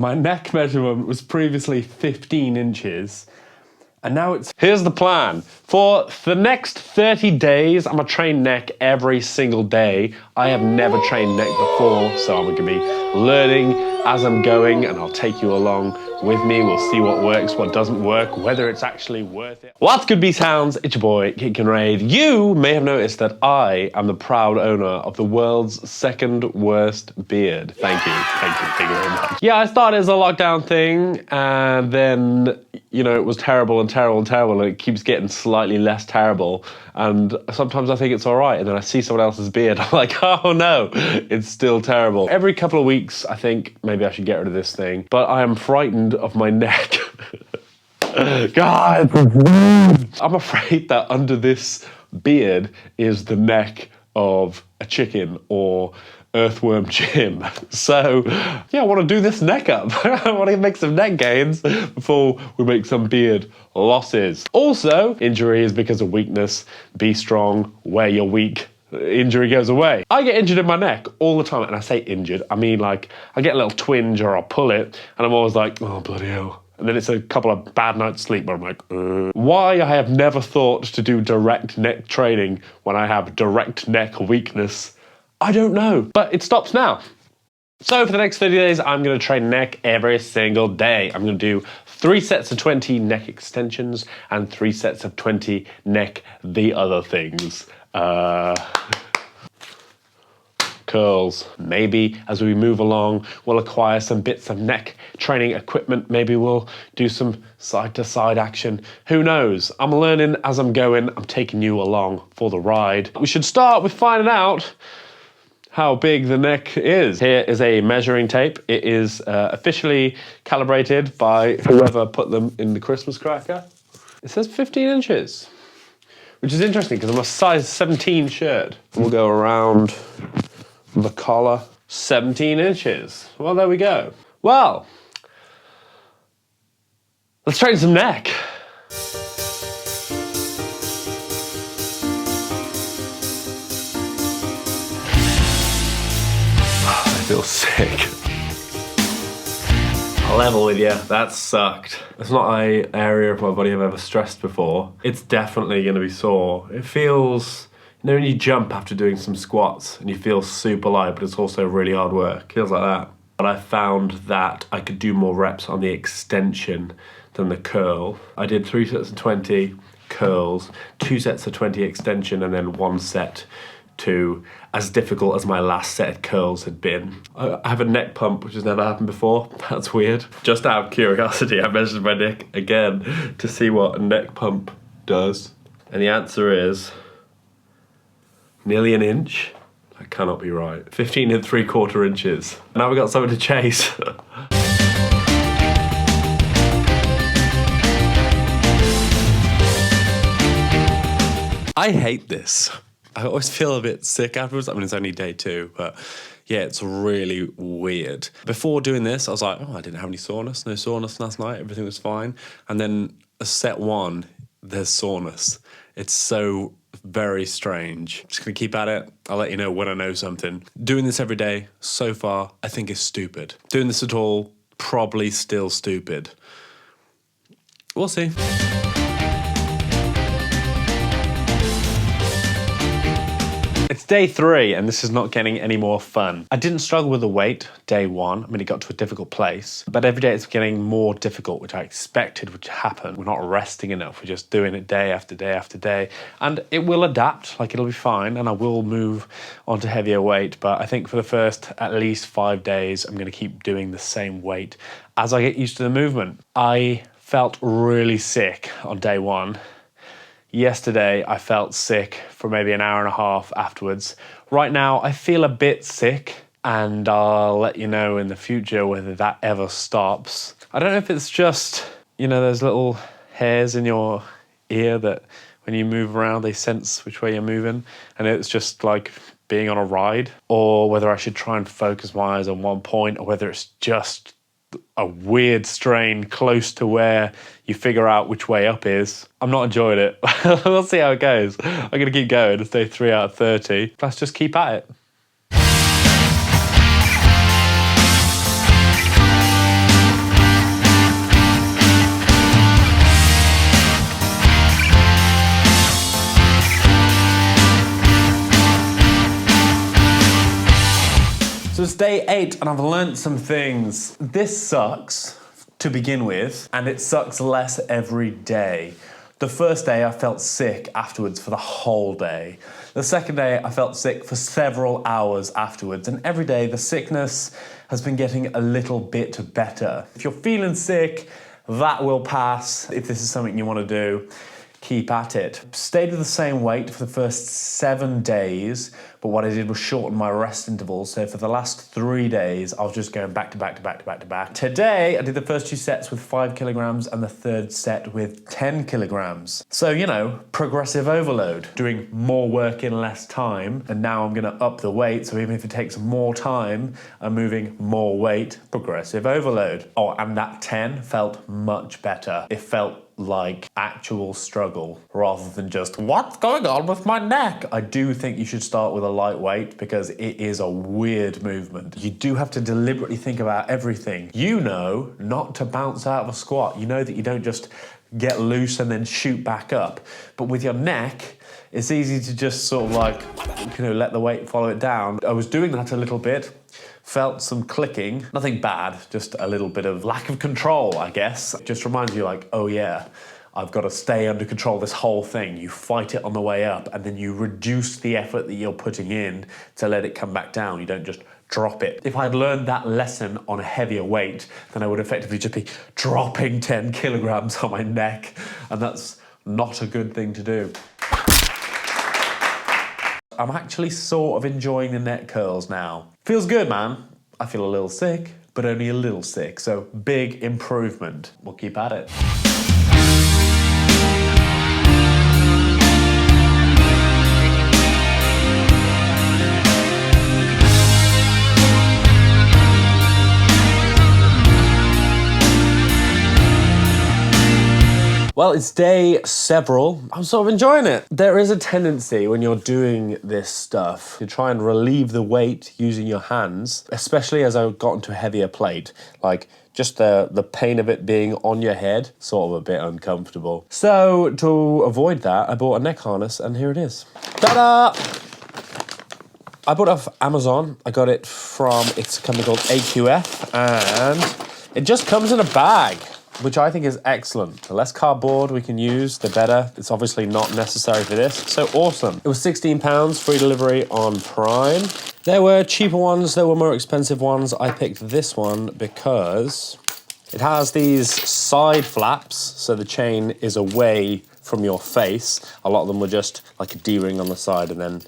My neck measurement was previously 15 inches. And now it's... Here's the plan. For the next 30 days, I'm gonna train neck every single day. I have never trained neck before, so I'm gonna be learning as I'm going, and I'll take you along with me. We'll see what works, what doesn't work, whether it's actually worth it. What's good, B-Sounds? It's your boy, Kid Kinraid. You may have noticed that I am the proud owner of the world's second worst beard. Thank you very much. Yeah, I started as a lockdown thing, and then, you know, it was terrible and it keeps getting slightly less terrible. And sometimes I think it's all right, and then I see someone else's beard, I'm like, oh no, it's still terrible. Every couple of weeks, I think maybe I should get rid of this thing, but I am frightened of my neck. God, I'm afraid that under this beard is the neck of a chicken or Earthworm Jim. So yeah, I want to do this neck up. I want to make some neck gains before we make some beard losses. Also, injury is because of weakness. Be strong where you're weak. Injury goes away. I get injured in my neck all the time, and I say injured, I mean like I get a little twinge or I'll pull it, and I'm always like, oh bloody hell. And then it's a couple of bad nights sleep where I'm like, Why I have never thought to do direct neck training when I have direct neck weakness, I don't know, but it stops now. So for the next 30 days, I'm gonna train neck every single day. I'm gonna do 3 sets of 20 neck extensions and 3 sets of 20 neck the other things. Curls. Maybe as we move along, we'll acquire some bits of neck training equipment. Maybe we'll do some side-to-side action. Who knows? I'm learning as I'm going. I'm taking you along for the ride. We should start with finding out how big the neck is. Here is a measuring tape. It is officially calibrated by whoever put them in the Christmas cracker. It says 15 inches, which is interesting because I'm a size 17 shirt. We'll go around the collar, 17 inches. Well, there we go. Well, let's train some neck. I feel sick. I'll level with you, that sucked. It's not an area of my body I've ever stressed before. It's definitely gonna be sore. It feels, you know when you jump after doing some squats and you feel super light, but it's also really hard work. Feels like that. But I found that I could do more reps on the extension than the curl. I did 3 sets of 20 curls, 2 sets of 20 extension, and then 1 set to as difficult as my last set of curls had been. I have a neck pump, which has never happened before. That's weird. Just out of curiosity, I measured my neck again to see what a neck pump does. And the answer is nearly an inch. That cannot be right. 15 3/4 inches. Now we've got something to chase. I hate this. I always feel a bit sick afterwards. I mean, it's only day 2, but yeah, it's really weird. Before doing this, I was like, oh, I didn't have any soreness. No soreness last night. Everything was fine. And then set 1, there's soreness. It's so very strange. Just gonna keep at it. I'll let you know when I know something. Doing this every day, so far, I think is stupid. Doing this at all, probably still stupid. We'll see. It's day 3, and this is not getting any more fun. I didn't struggle with the weight day 1. I mean, it got to a difficult place, but every day it's getting more difficult, which I expected would happen. We're not resting enough. We're just doing it day after day after day, and it will adapt. Like, it'll be fine, and I will move on to heavier weight, but I think for the first at least 5 days, I'm gonna keep doing the same weight as I get used to the movement. I felt really sick on day 1. Yesterday, I felt sick for maybe an hour and a half afterwards. Right now, I feel a bit sick, and I'll let you know in the future whether that ever stops. I don't know if it's just, you know, those little hairs in your ear that when you move around, they sense which way you're moving, and it's just like being on a ride, or whether I should try and focus my eyes on one point, or whether it's just a weird strain close to where you figure out which way up is. I'm not enjoying it. We'll see how it goes. I'm gonna keep going. It's day 3 out of 30. Let's just keep at it. So it's day 8 and I've learnt some things. This sucks to begin with, and it sucks less every day. The first day I felt sick afterwards for the whole day. The second day I felt sick for several hours afterwards, and every day the sickness has been getting a little bit better. If you're feeling sick, that will pass. If this is something you want to do, keep at it. Stayed with the same weight for the first 7 days, but what I did was shorten my rest intervals. So for the last 3 days, I was just going back to back to back to back to back. Today, I did the first 2 sets with 5 kilograms and the third set with 10 kilograms. So, you know, progressive overload, doing more work in less time. And now I'm gonna up the weight. So even if it takes more time, I'm moving more weight, progressive overload. Oh, and that 10 felt much better. It felt like actual struggle rather than just what's going on with my neck. I do think you should start with a light weight because it is a weird movement. You do have to deliberately think about everything. You know not to bounce out of a squat. You know that you don't just get loose and then shoot back up. But with your neck, it's easy to just sort of like, you know, let the weight follow it down. I was doing that a little bit. Felt some clicking, nothing bad, just a little bit of lack of control, I guess. It just reminds you like, oh yeah, I've got to stay under control this whole thing. You fight it on the way up and then you reduce the effort that you're putting in to let it come back down. You don't just drop it. If I'd learned that lesson on a heavier weight, then I would effectively just be dropping 10 kilograms on my neck, and that's not a good thing to do. I'm actually sort of enjoying the neck curls now. Feels good, man. I feel a little sick, but only a little sick, so big improvement. We'll keep at it. Well, it's day several. I'm sort of enjoying it. There is a tendency when you're doing this stuff to try and relieve the weight using your hands, especially as I've gotten to a heavier plate. Like just the pain of it being on your head, sort of a bit uncomfortable. So to avoid that, I bought a neck harness and here it is. Ta-da! I bought it off Amazon. I got it from, it's a company called AQF, and it just comes in a bag, which I think is excellent. The less cardboard we can use, the better. It's obviously not necessary for this, so awesome. It was £16, free delivery on Prime. There were cheaper ones, there were more expensive ones. I picked this one because it has these side flaps, so the chain is away from your face. A lot of them were just like a D-ring on the side and then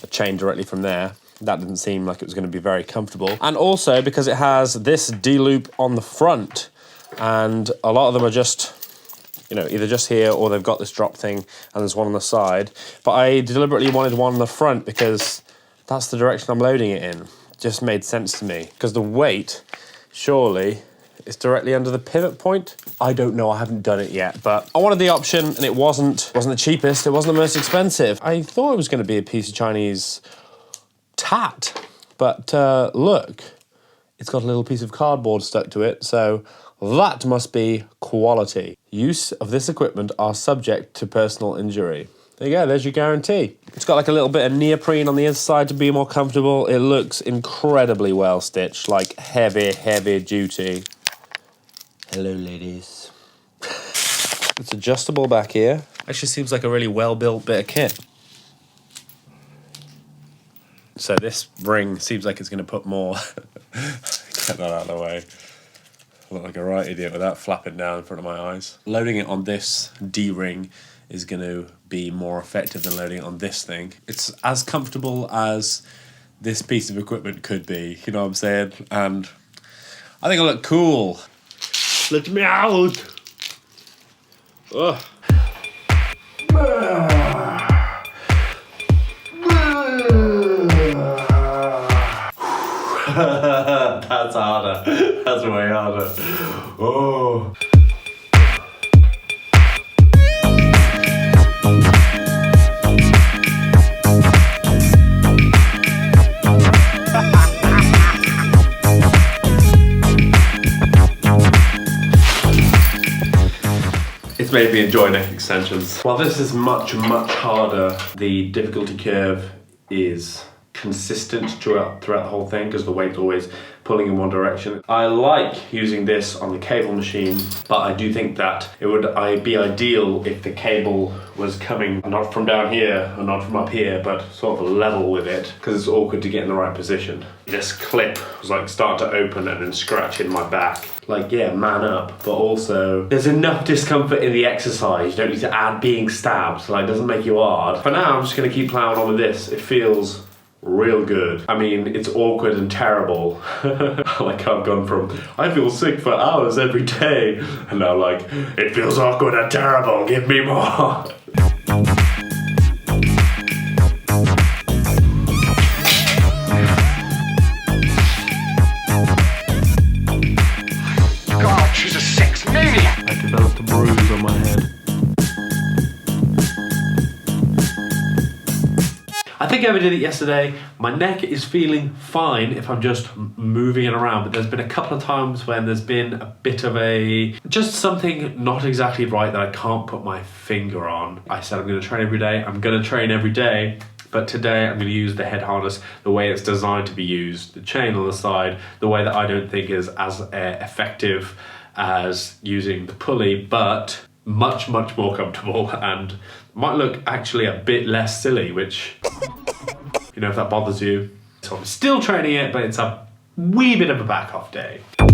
a chain directly from there. That didn't seem like it was gonna be very comfortable. And also because it has this D-loop on the front, and a lot of them are just, you know, either just here or they've got this drop thing and there's one on the side. But I deliberately wanted one on the front because that's the direction I'm loading it in. Just made sense to me because the weight, surely, is directly under the pivot point. I don't know, I haven't done it yet, but I wanted the option and it wasn't the cheapest, it wasn't the most expensive. I thought it was gonna be a piece of Chinese tat, but look, it's got a little piece of cardboard stuck to it, so that must be quality. Use of this equipment are subject to personal injury. There you go, there's your guarantee. It's got like a little bit of neoprene on the inside to be more comfortable. It looks incredibly well stitched, like heavy, heavy duty. Hello, ladies. It's adjustable back here. Actually seems like a really well-built bit of kit. So this ring seems like it's gonna put more. Get that out of the way. I look like a right idiot with that flapping down in front of my eyes. Loading it on this D-ring is going to be more effective than loading it on this thing. It's as comfortable as this piece of equipment could be, you know what I'm saying? And I think I look cool. Let me out! Ugh. That's harder. That's way harder. Oh. It's made me enjoy neck extensions. While this is much, much harder, the difficulty curve is consistent throughout the whole thing because the weight's always pulling in one direction. I like using this on the cable machine, but I do think that it would be ideal if the cable was coming not from down here or not from up here, but sort of level with it, because it's awkward to get in the right position. This clip was like starting to open and then scratching my back. Like, yeah, man up, but also there's enough discomfort in the exercise. You don't need to add being stabbed, like it doesn't make you hard. For now, I'm just gonna keep plowing on with this. It feels real good. I mean, it's awkward and terrible. Like I've gone from, I feel sick for hours every day, and now like, it feels awkward and terrible, give me more. God, she's a sex maniac! I developed a bruise on my head. I think I overdid it yesterday. My neck is feeling fine if I'm just moving it around, but there's been a couple of times when there's been a bit of just something not exactly right that I can't put my finger on. I said I'm gonna train every day. I'm gonna train every day, but today I'm gonna use the head harness the way it's designed to be used. The chain on the side, the way that I don't think is as effective as using the pulley, but much more comfortable and might look actually a bit less silly, which, you know, if that bothers you. So I'm still training it, but it's a wee bit of a back off day. This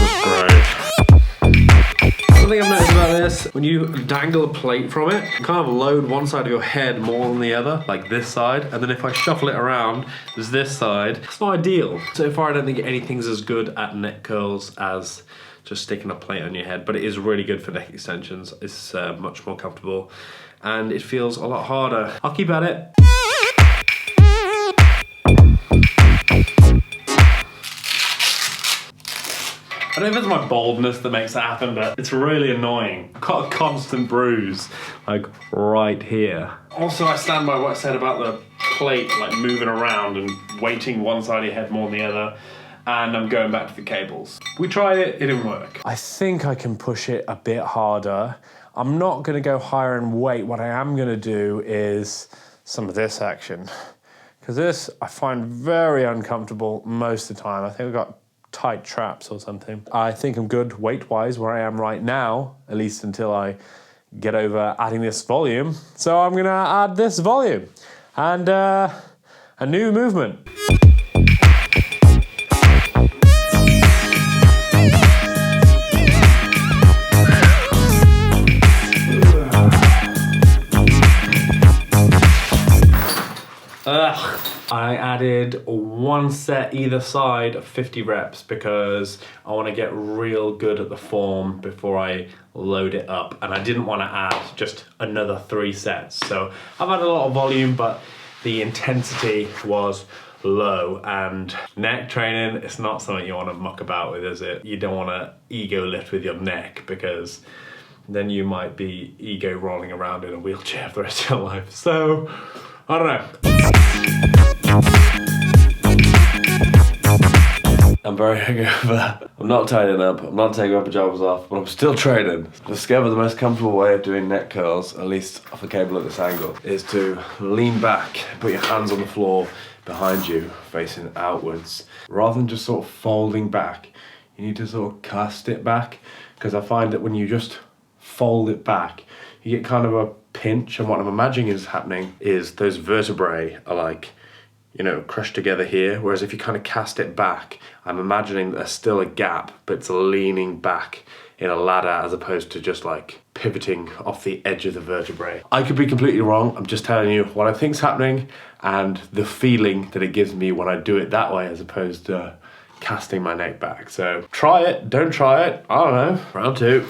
is great. Something I've noticed about this, when you dangle a plate from it, you kind of load one side of your head more than the other, like this side, and then if I shuffle it around, there's this side. It's not ideal. So far I don't think anything's as good at neck curls as just sticking a plate on your head, but it is really good for neck extensions. It's much more comfortable and it feels a lot harder. I'll keep at it. I don't know if it's my baldness that makes that happen, but it's really annoying. I've got a constant bruise, like right here. Also, I stand by what I said about the plate, like moving around and weighting one side of your head more than the other, and I'm going back to the cables. We tried it, it didn't work. I think I can push it a bit harder. I'm not gonna go higher in weight. What I am gonna do is some of this action, because this I find very uncomfortable most of the time. I think I've got tight traps or something. I think I'm good weight-wise where I am right now, at least until I get over adding this volume. So I'm gonna add this volume and a new movement. I added one set either side of 50 reps because I want to get real good at the form before I load it up, and I didn't want to add just another 3 sets. So I've had a lot of volume, but the intensity was low, and neck training, it's not something you want to muck about with, is it? You don't want to ego lift with your neck because then you might be ego rolling around in a wheelchair for the rest of your life. So, I don't know. I'm very hungover. I'm not tightening up, I'm not taking my pajamas off, but I'm still training. Discover the most comfortable way of doing neck curls, at least off a cable at this angle, is to lean back, put your hands on the floor behind you, facing outwards. Rather than just sort of folding back, you need to sort of cast it back, because I find that when you just fold it back, you get kind of a pinch, and what I'm imagining is happening is those vertebrae are like, you know, crushed together here, whereas if you kind of cast it back, I'm imagining there's still a gap, but it's leaning back in a ladder as opposed to just like pivoting off the edge of the vertebrae. I could be completely wrong, I'm just telling you what I think's happening and the feeling that it gives me when I do it that way as opposed to casting my neck back. So try it, don't try it, I don't know, round 2.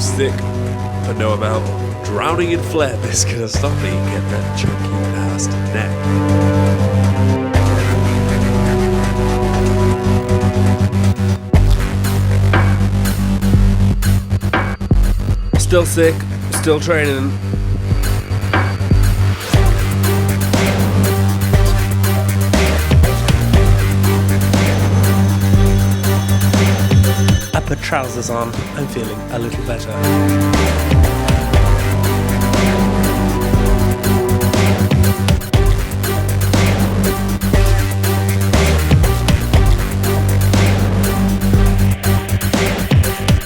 Sick, but no amount of drowning in phlegm is gonna stop me getting that chunky ass neck. Still sick, still training. trousers on, I'm feeling a little better.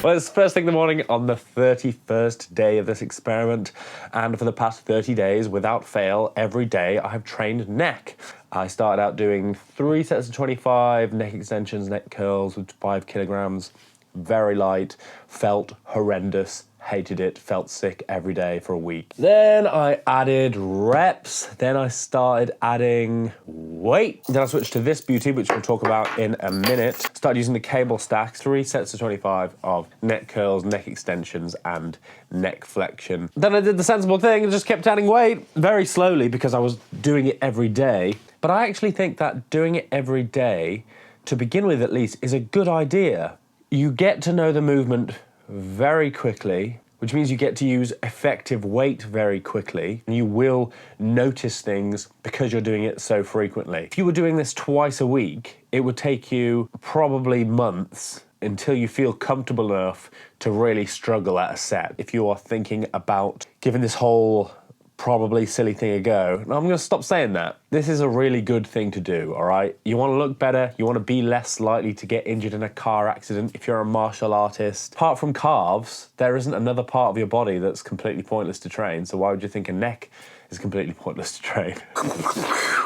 Well, it's first thing in the morning on the 31st day of this experiment, and for the past 30 days, without fail, every day I have trained neck. I started out doing 3 sets of 25 neck extensions, neck curls with 5 kilograms, very light, felt horrendous, hated it, felt sick every day for a week. Then I added reps, then I started adding weight. Then I switched to this beauty, which we'll talk about in a minute. Started using the cable stacks, 3 sets of 25 of neck curls, neck extensions, and neck flexion. Then I did the sensible thing and just kept adding weight very slowly because I was doing it every day. But I actually think that doing it every day, to begin with at least, is a good idea. You get to know the movement very quickly, which means you get to use effective weight very quickly, and you will notice things because you're doing it so frequently. If you were doing this twice a week, it would take you probably months until you feel comfortable enough to really struggle at a set. If you are thinking about giving this whole probably silly thing a go. Now I'm gonna stop saying that. This is a really good thing to do, all right? You wanna look better, you wanna be less likely to get injured in a car accident if you're a martial artist. Apart from calves, there isn't another part of your body that's completely pointless to train, so why would you think a neck is completely pointless to train?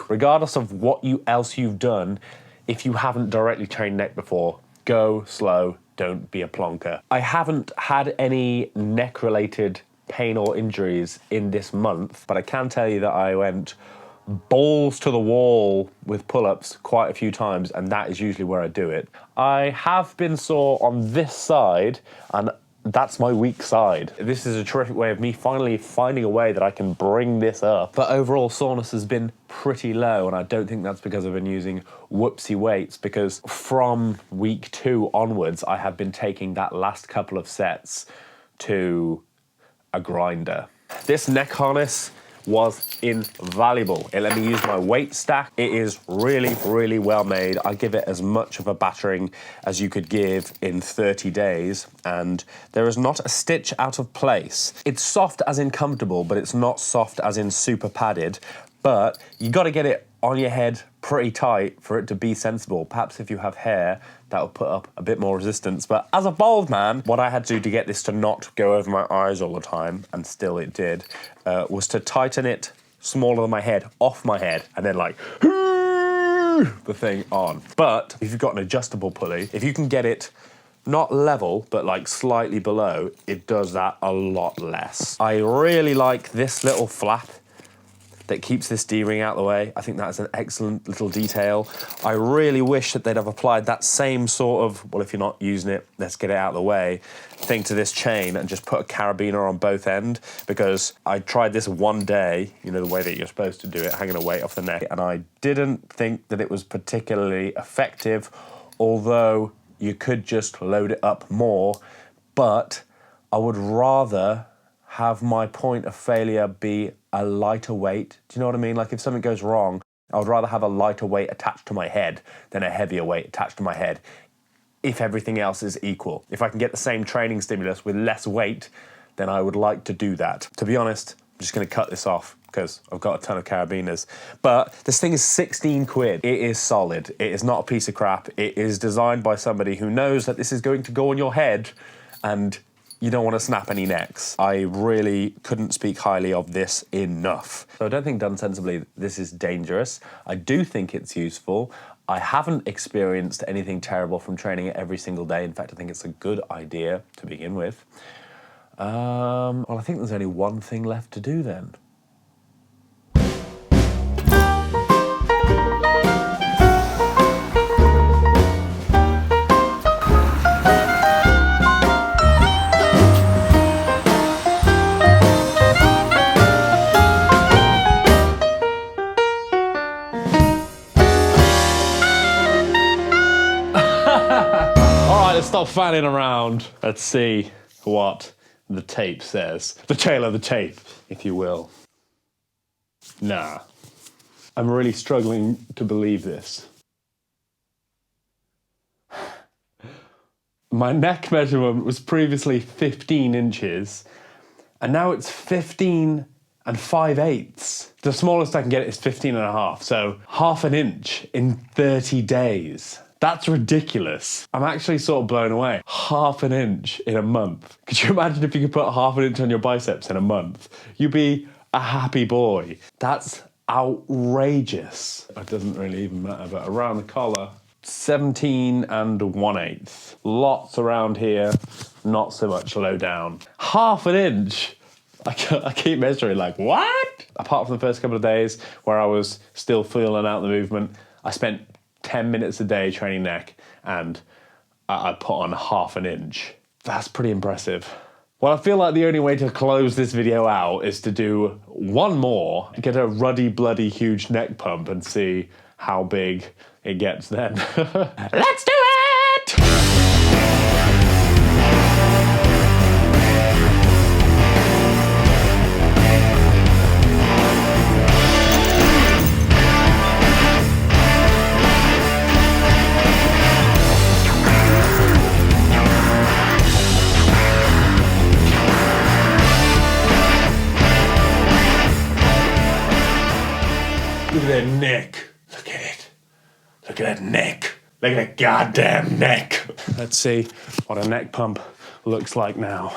Regardless of what else you've done, if you haven't directly trained neck before, go slow, don't be a plonker. I haven't had any neck-related pain or injuries in this month, but I can tell you that I went balls to the wall with pull-ups quite a few times, and that is usually where I do it. I have been sore on this side, and that's my weak side. This is a terrific way of me finally finding a way that I can bring this up. But overall soreness has been pretty low, and I don't think that's because I've been using whoopsie weights, because from week 2 onwards, I have been taking that last couple of sets to a grinder. This neck harness was invaluable. It let me use my weight stack. It is really, really well made. I give it as much of a battering as you could give in 30 days, and there is not a stitch out of place. It's soft as in comfortable, but it's not soft as in super padded, but you gotta get it on your head pretty tight for it to be sensible. Perhaps if you have hair, that will put up a bit more resistance. But as a bald man, what I had to do to get this to not go over my eyes all the time, and still it did, was to tighten it smaller than my head, off my head, and then like, the thing on. But if you've got an adjustable pulley, if you can get it not level, but like slightly below, it does that a lot less. I really like this little flap that keeps this D-ring out of the way. I think that's an excellent little detail. I really wish that they'd have applied that same sort of, well, if you're not using it, let's get it out of the way, thing to this chain and just put a carabiner on both ends, because I tried this one day, you know, the way that you're supposed to do it, hanging a weight off the neck, and I didn't think that it was particularly effective, although you could just load it up more, but I would rather have my point of failure be a lighter weight. Do you know what I mean? Like if something goes wrong, I would rather have a lighter weight attached to my head than a heavier weight attached to my head, if everything else is equal. If I can get the same training stimulus with less weight, then I would like to do that. To be honest, I'm just gonna cut this off because I've got a ton of carabiners. But this thing is 16 quid. It is solid. It is not a piece of crap. It is designed by somebody who knows that this is going to go on your head and you don't want to snap any necks. I really couldn't speak highly of this enough. So I don't think done sensibly, this is dangerous. I do think it's useful. I haven't experienced anything terrible from training it every single day. In fact, I think it's a good idea to begin with. Well, I think there's only one thing left to do then. Let's stop fanning around. Let's see what the tape says. The tail of the tape, if you will. Nah. I'm really struggling to believe this. My neck measurement was previously 15 inches, and now it's 15 and 5/8. The smallest I can get is 15 and a half, so half an inch in 30 days. That's ridiculous. I'm actually sort of blown away. Half an inch in a month. Could you imagine if you could put half an inch on your biceps in a month? You'd be a happy boy. That's outrageous. It doesn't really even matter, but around the collar, 17 and 1/8. Lots around here, not so much low down. Half an inch. I keep measuring like, what? Apart from the first couple of days where I was still feeling out the movement, I spent 10 minutes a day training neck, and I put on half an inch. That's pretty impressive. Well, I feel like the only way to close this video out is to do one more, get a ruddy, bloody, huge neck pump and see how big it gets then. Let's do it! Look at that neck. Look at it. Look at that neck. Look at that goddamn neck. Let's see what a neck pump looks like now.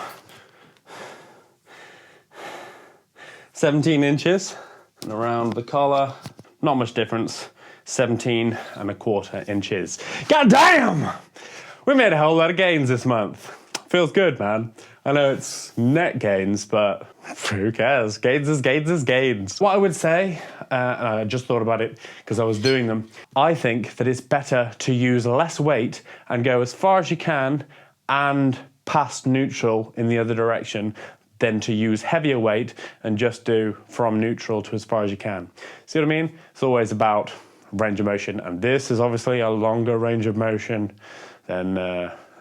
17 inches and around the collar, not much difference. 17 and a quarter inches. God damn! We made a whole lot of gains this month. Feels good, man. I know it's net gains, but who cares? Gains is gains is gains. What I would say, and I just thought about it because I was doing them, I think that it's better to use less weight and go as far as you can and past neutral in the other direction than to use heavier weight and just do from neutral to as far as you can. See what I mean? It's always about range of motion, and this is obviously a longer range of motion than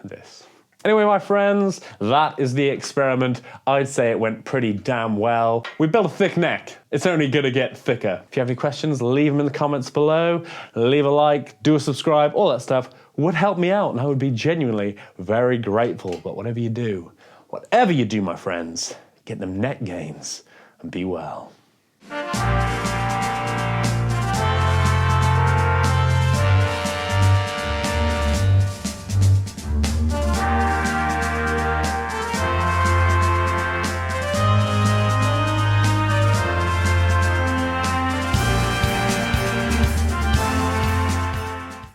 this. Anyway, my friends, that is the experiment. I'd say it went pretty damn well. We built a thick neck. It's only gonna get thicker. If you have any questions, leave them in the comments below. Leave a like, do a subscribe, all that stuff would help me out, and I would be genuinely very grateful. But whatever you do, my friends, get them neck gains and be well.